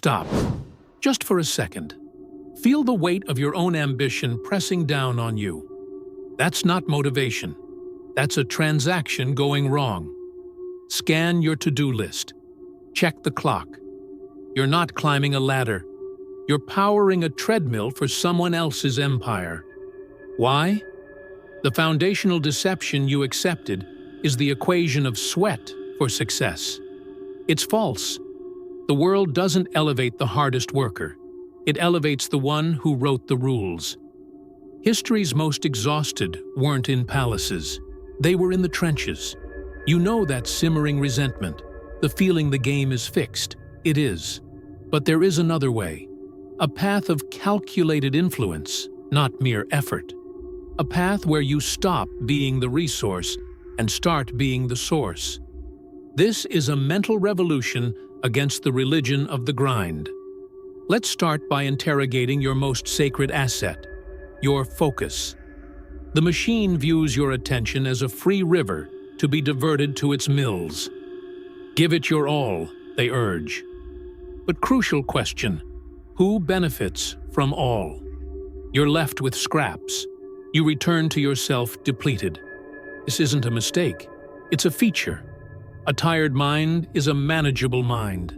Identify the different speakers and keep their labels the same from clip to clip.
Speaker 1: Stop. Just for a second. Feel the weight of your own ambition pressing down on you. That's not motivation. That's a transaction going wrong. Scan your to-do list. Check the clock. You're not climbing a ladder. You're powering a treadmill for someone else's empire. Why? The foundational deception you accepted is the equation of sweat for success. It's false. The world doesn't elevate the hardest worker. It elevates the one who wrote the rules. History's most exhausted weren't in palaces. They were in the trenches. You know that simmering resentment, the feeling the game is fixed. It is. But there is another way. A path of calculated influence, not mere effort. A path where you stop being the resource and start being the source. This is a mental revolution against the religion of the grind. Let's start by interrogating your most sacred asset, your focus. The machine views your attention as a free river to be diverted to its mills. Give it your all, they urge. But crucial question, who benefits from all? You're left with scraps. You return to yourself depleted. This isn't a mistake. It's a feature. A tired mind is a manageable mind.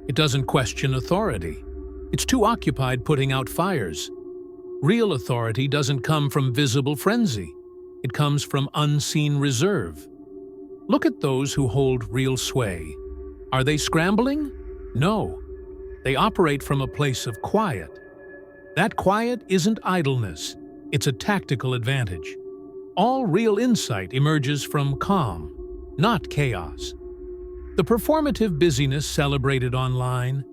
Speaker 1: It doesn't question authority. It's too occupied putting out fires. Real authority doesn't come from visible frenzy. It comes from unseen reserve. Look at those who hold real sway. Are they scrambling? No. They operate from a place of quiet. That quiet isn't idleness. It's a tactical advantage. All real insight emerges from calm, not chaos. The performative busyness celebrated online,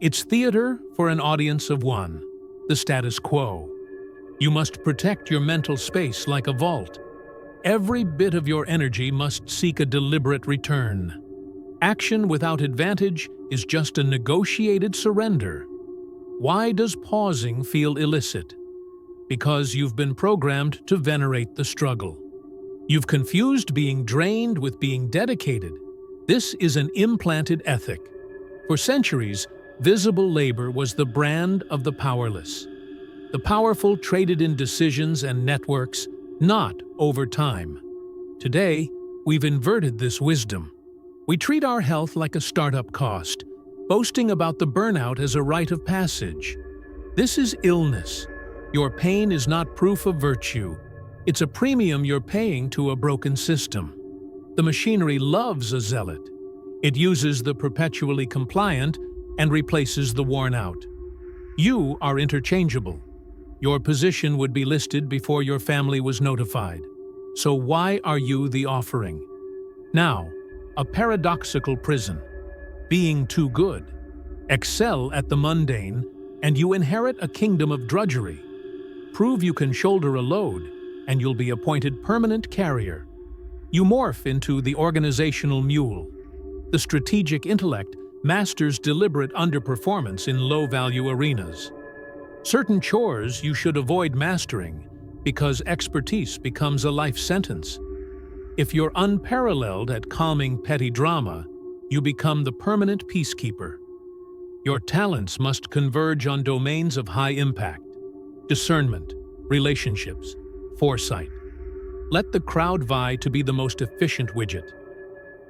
Speaker 1: it's theater for an audience of one, the status quo. You must protect your mental space like a vault. Every bit of your energy must seek a deliberate return. Action without advantage is just a negotiated surrender. Why does pausing feel illicit? Because you've been programmed to venerate the struggle. You've confused being drained with being dedicated. This is an implanted ethic. For centuries, visible labor was the brand of the powerless. The powerful traded in decisions and networks, not over time. Today, we've inverted this wisdom. We treat our health like a startup cost, boasting about the burnout as a rite of passage. This is illness. Your pain is not proof of virtue. It's a premium you're paying to a broken system. The machinery loves a zealot. It uses the perpetually compliant and replaces the worn out. You are interchangeable. Your position would be listed before your family was notified. So why are you the offering? Now, a paradoxical prison. Being too good. Excel at the mundane, and you inherit a kingdom of drudgery. Prove you can shoulder a load, and you'll be appointed permanent carrier. You morph into the organizational mule. The strategic intellect masters deliberate underperformance in low-value arenas. Certain chores you should avoid mastering because expertise becomes a life sentence. If you're unparalleled at calming petty drama, you become the permanent peacekeeper. Your talents must converge on domains of high impact: discernment, relationships, foresight. Let the crowd vie to be the most efficient widget.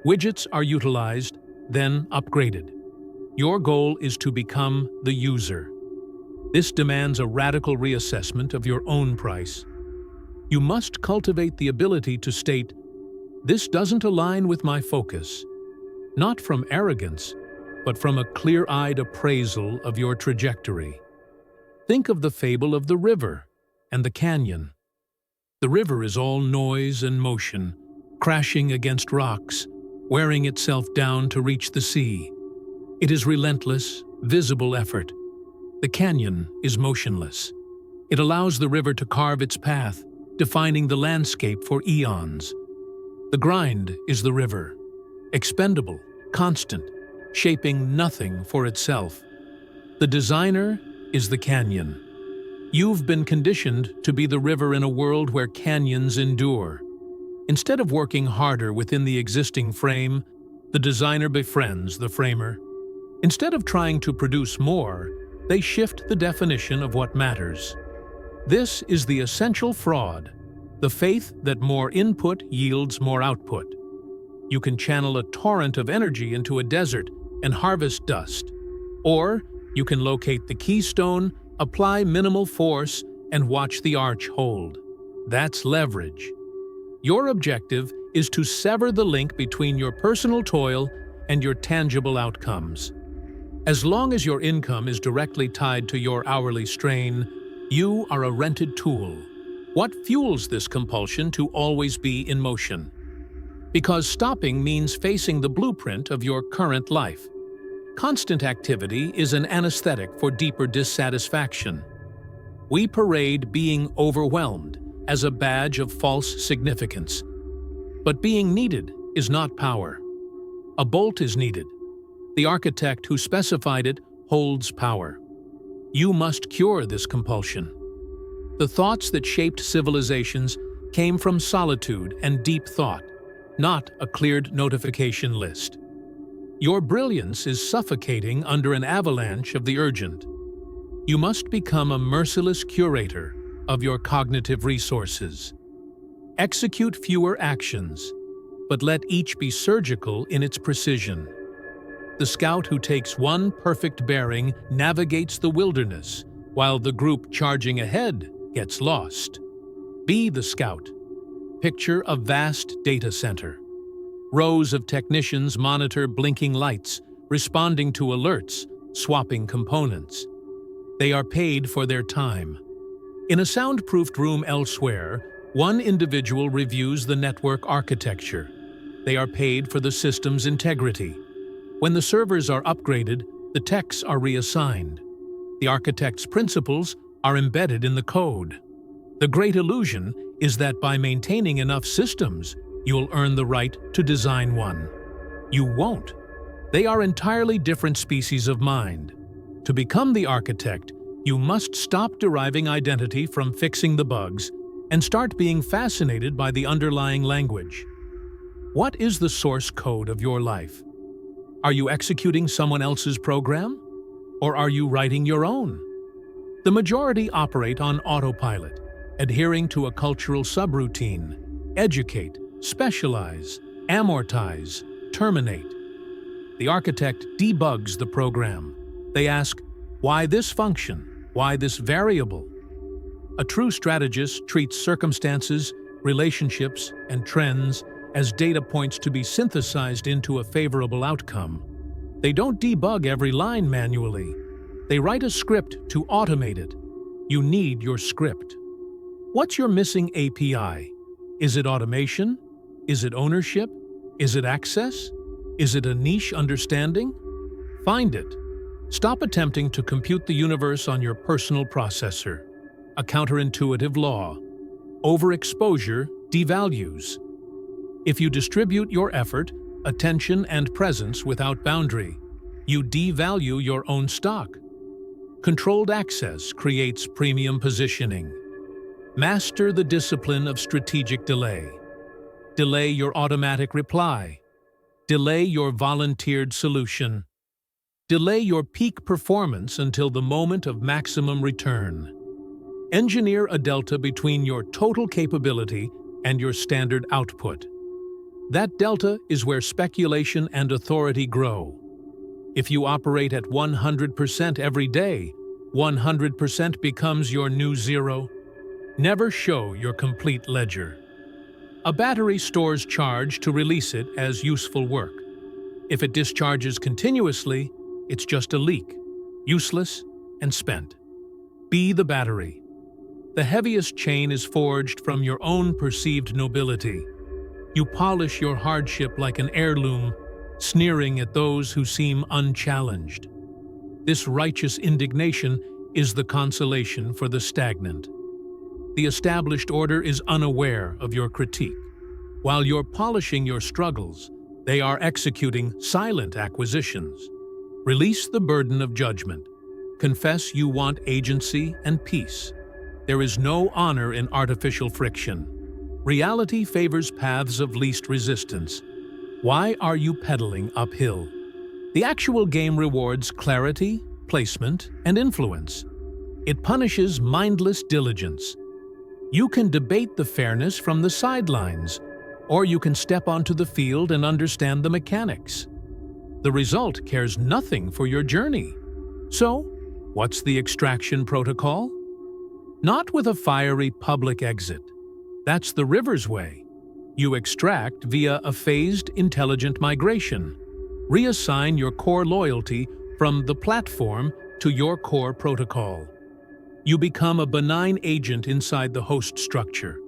Speaker 1: Widgets are utilized, then upgraded. Your goal is to become the user. This demands a radical reassessment of your own price. You must cultivate the ability to state, "This doesn't align with my focus," not from arrogance, but from a clear-eyed appraisal of your trajectory. Think of the fable of the river and the canyon. The river is all noise and motion, crashing against rocks, wearing itself down to reach the sea. It is relentless, visible effort. The canyon is motionless. It allows the river to carve its path, defining the landscape for eons. The grind is the river, expendable, constant, shaping nothing for itself. The designer is the canyon. You've been conditioned to be the river in a world where canyons endure. Instead of working harder within the existing frame, the designer befriends the framer. Instead of trying to produce more, they shift the definition of what matters. This is the essential fraud, the faith that more input yields more output. You can channel a torrent of energy into a desert and harvest dust. Or you can locate the keystone, apply minimal force, and watch the arch hold. That's leverage. Your objective is to sever the link between your personal toil and your tangible outcomes. As long as your income is directly tied to your hourly strain, you are a rented tool. What fuels this compulsion to always be in motion? Because stopping means facing the blueprint of your current life. Constant activity is an anesthetic for deeper dissatisfaction. We parade being overwhelmed as a badge of false significance. But being needed is not power. A bolt is needed. The architect who specified it holds power. You must cure this compulsion. The thoughts that shaped civilizations came from solitude and deep thought, not a cleared notification list. Your brilliance is suffocating under an avalanche of the urgent. You must become a merciless curator of your cognitive resources. Execute fewer actions, but let each be surgical in its precision. The scout who takes one perfect bearing navigates the wilderness, while the group charging ahead gets lost. Be the scout. Picture a vast data center. Rows of technicians monitor blinking lights, responding to alerts, swapping components. They are paid for their time. In a soundproofed room elsewhere, one individual reviews the network architecture. They are paid for the system's integrity. When the servers are upgraded, the techs are reassigned. The architect's principles are embedded in the code. The great illusion is that by maintaining enough systems, you'll earn the right to design one. You won't. They are entirely different species of mind. To become the architect, you must stop deriving identity from fixing the bugs and start being fascinated by the underlying language. What is the source code of your life? Are you executing someone else's program? Or are you writing your own? The majority operate on autopilot, adhering to a cultural subroutine. Educate, specialize, amortize, terminate. The architect debugs the program. They ask, why this function? Why this variable? A true strategist treats circumstances, relationships, and trends as data points to be synthesized into a favorable outcome. They don't debug every line manually. They write a script to automate it. You need your script. What's your missing API? Is it automation? Is it ownership? Is it access? Is it a niche understanding? Find it. Stop attempting to compute the universe on your personal processor. A counterintuitive law. Overexposure devalues. If you distribute your effort, attention, and presence without boundary, you devalue your own stock. Controlled access creates premium positioning. Master the discipline of strategic delay. Delay your automatic reply. Delay your volunteered solution. Delay your peak performance until the moment of maximum return. Engineer a delta between your total capability and your standard output. That delta is where speculation and authority grow. If you operate at 100% every day, 100% becomes your new zero. Never show your complete ledger. A battery stores charge to release it as useful work. If it discharges continuously, it's just a leak, useless and spent. Be the battery. The heaviest chain is forged from your own perceived nobility. You polish your hardship like an heirloom, sneering at those who seem unchallenged. This righteous indignation is the consolation for the stagnant. The established order is unaware of your critique. While you're polishing your struggles, they are executing silent acquisitions. Release the burden of judgment. Confess you want agency and peace. There is no honor in artificial friction. Reality favors paths of least resistance. Why are you pedaling uphill? The actual game rewards clarity, placement, and influence. It punishes mindless diligence. You can debate the fairness from the sidelines, or you can step onto the field and understand the mechanics. The result cares nothing for your journey. So, what's the extraction protocol? Not with a fiery public exit. That's the river's way. You extract via a phased, intelligent migration. Reassign your core loyalty from the platform to your core protocol. You become a benign agent inside the host structure.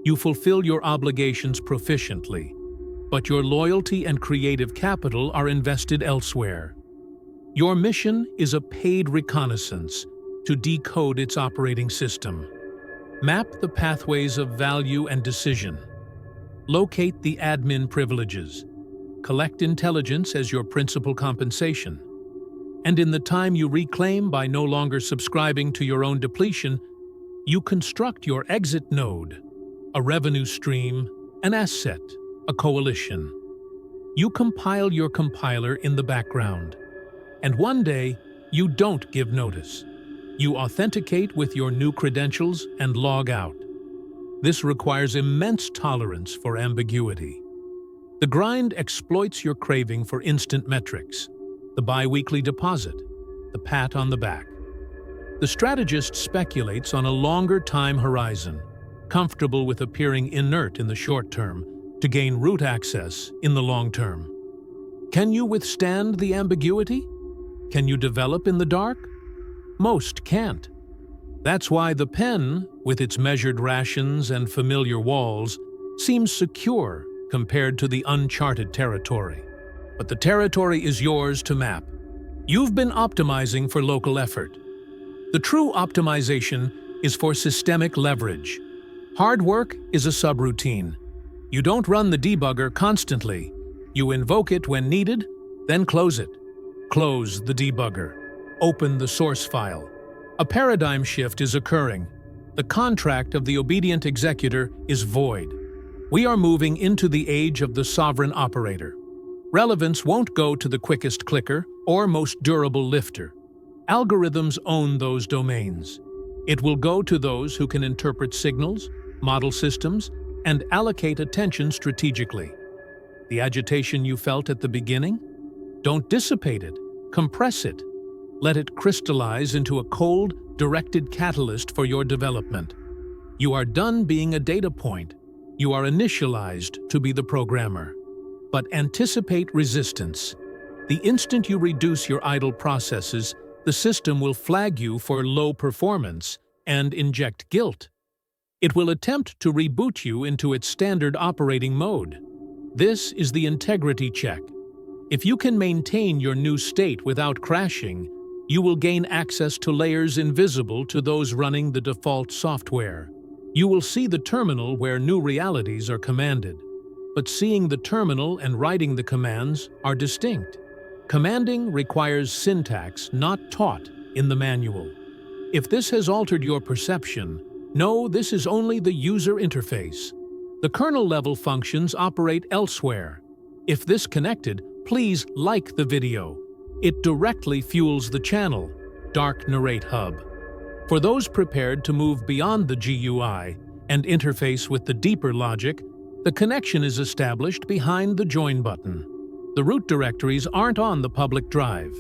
Speaker 1: You fulfill your obligations proficiently, but your loyalty and creative capital are invested elsewhere. Your mission is a paid reconnaissance to decode its operating system. Map the pathways of value and decision. Locate the admin privileges. Collect intelligence as your principal compensation. And in the time you reclaim by no longer subscribing to your own depletion, you construct your exit node, a revenue stream, an asset, a coalition. You compile your compiler in the background. And one day, you don't give notice. You authenticate with your new credentials and log out. This requires immense tolerance for ambiguity. The grind exploits your craving for instant metrics, the bi-weekly deposit, the pat on the back. The strategist speculates on a longer time horizon, comfortable with appearing inert in the short term to gain root access in the long term. Can you withstand the ambiguity? Can you develop in the dark? Most can't. That's why the pen, with its measured rations and familiar walls, seems secure compared to the uncharted territory. But the territory is yours to map. You've been optimizing for local effort. The true optimization is for systemic leverage. Hard work is a subroutine. You don't run the debugger constantly. You invoke it when needed, then close it. Close the debugger. Open the source file. A paradigm shift is occurring. The contract of the obedient executor is void. We are moving into the age of the sovereign operator. Relevance won't go to the quickest clicker or most durable lifter. Algorithms own those domains. It will go to those who can interpret signals, model systems, and allocate attention strategically. The agitation you felt at the beginning? Don't dissipate it. Compress it. Let it crystallize into a cold, directed catalyst for your development. You are done being a data point. You are initialized to be the programmer. But anticipate resistance. The instant you reduce your idle processes, the system will flag you for low performance and inject guilt. It will attempt to reboot you into its standard operating mode. This is the integrity check. If you can maintain your new state without crashing, you will gain access to layers invisible to those running the default software. You will see the terminal where new realities are commanded. But seeing the terminal and writing the commands are distinct. Commanding requires syntax not taught in the manual. If this has altered your perception, know this is only the user interface. The kernel-level functions operate elsewhere. If this connected, please like the video. It directly fuels the channel, Dark Narrate Hub. For those prepared to move beyond the GUI and interface with the deeper logic, the connection is established behind the Join button. The root directories aren't on the public drive.